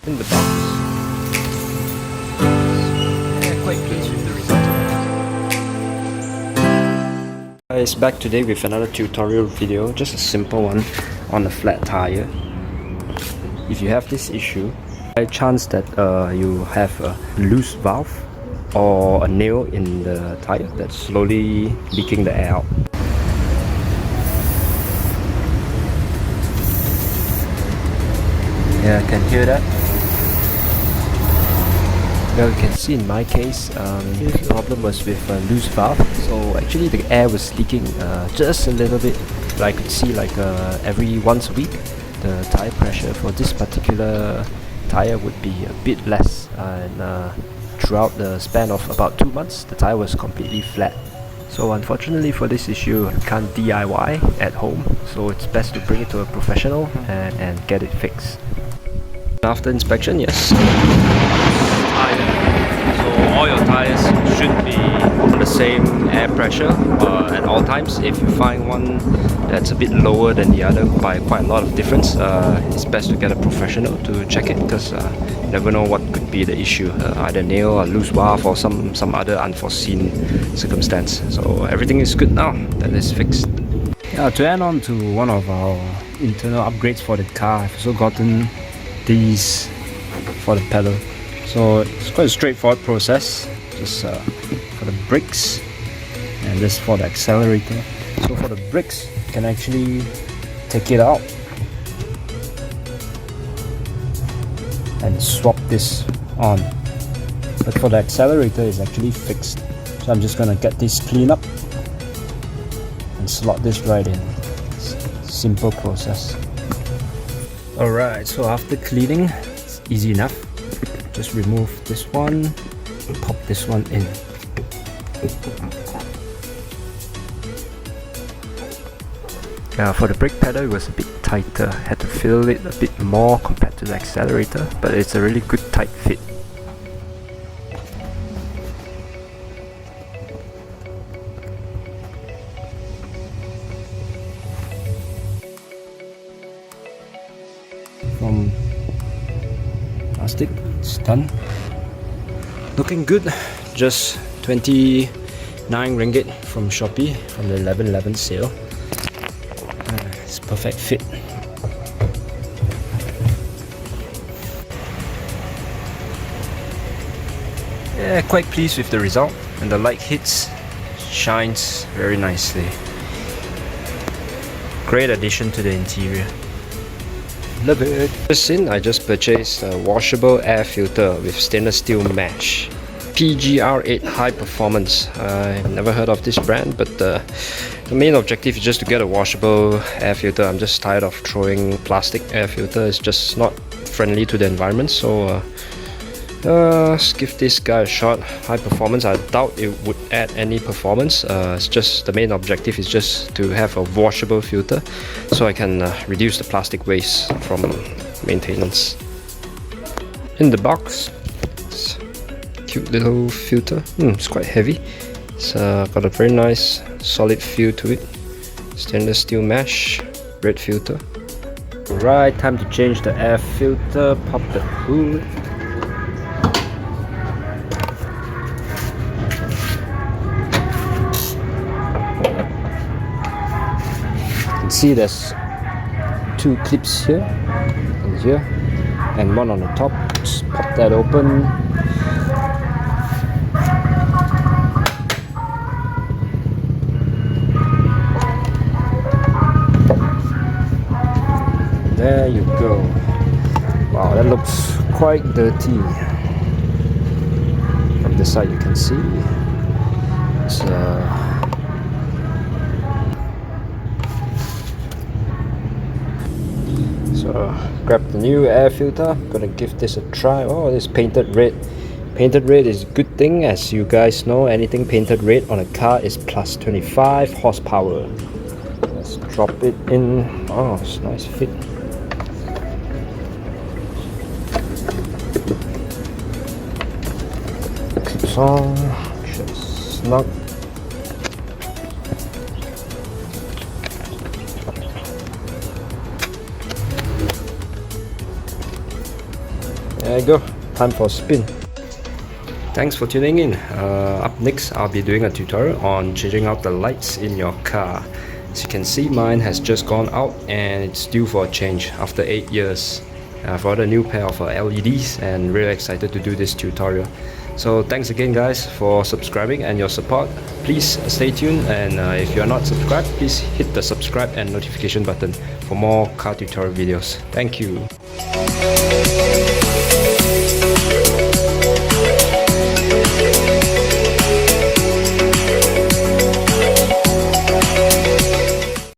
in the box. Yeah, quite pleased with the result. Guys, back today with another tutorial video, just a simple one on a flat tire. If you have this issue, by chance that you have a loose valve or a nail in the tire that's slowly leaking the air out. Yeah, I can hear that. Well, you can see in my case, the problem was with a loose valve. So actually the air was leaking just a little bit. But I could see like every once a week, the tire pressure for this particular tire would be a bit less. And throughout the span of about 2 months, the tire was completely flat. So unfortunately for this issue, you can't DIY at home. So it's best to bring it to a professional and get it fixed. After inspection, yes. Tire. So all your tires should be on the same air pressure at all times. If you find one that's a bit lower than the other by quite a lot of difference, it's best to get a professional to check it, because you never know what could be the issue. Either nail, a loose valve, or some other unforeseen circumstance. So everything is good now. That is fixed. Yeah, to add on to one of our internal upgrades for the car, I've also gotten these for the pedal. So it's quite a straightforward process. Just for the brakes, and this for the accelerator. So for the brakes, you can actually take it out and swap this on. But for the accelerator, it's actually fixed. So I'm just gonna get this cleaned up and slot this right in. Simple process. Alright, so after cleaning, it's easy enough. Just remove this one, pop this one in. For the brake pedal, it was a bit tighter. Had to fill it a bit more compared to the accelerator, but it's a really good tight fit. From plastic, it's done. Looking good. Just 29 ringgit from Shopee from the 11/11 sale. It's perfect fit. Yeah, quite pleased with the result, and the light hits, shines very nicely. Great addition to the interior. Love it. Just in, I just purchased a washable air filter with stainless steel mesh. PGR8 High Performance. I've never heard of this brand, but the main objective is just to get a washable air filter. I'm just tired of throwing plastic air filter. It's just not friendly to the environment. So let's give this guy a shot. High performance. I doubt it would add any performance. It's just the main objective is just to have a washable filter, so I can reduce the plastic waste from maintenance. In the box, it's a cute little filter. It's quite heavy. It's got a very nice solid feel to it. Stainless steel mesh, red filter. Alright, time to change the air filter. Pop the hood. See, there's 2 clips here and here, and one on the top. Just pop that open. There you go. Wow, that looks quite dirty. From the side you can see it's so grab the new air filter. Gonna give this a try. Oh, this painted red. Painted red is a good thing, as you guys know. Anything painted red on a car is plus 25 horsepower. Let's drop it in. Oh, it's a nice fit. Clips on. Just snug. There you go, time for a spin. Thanks for tuning in. Up next, I'll be doing a tutorial on changing out the lights in your car. As you can see, mine has just gone out and it's due for a change after 8 years. I've bought a new pair of LEDs and really excited to do this tutorial. So thanks again guys for subscribing and your support. Please stay tuned, and if you're not subscribed, please hit the subscribe and notification button for more car tutorial videos. Thank you.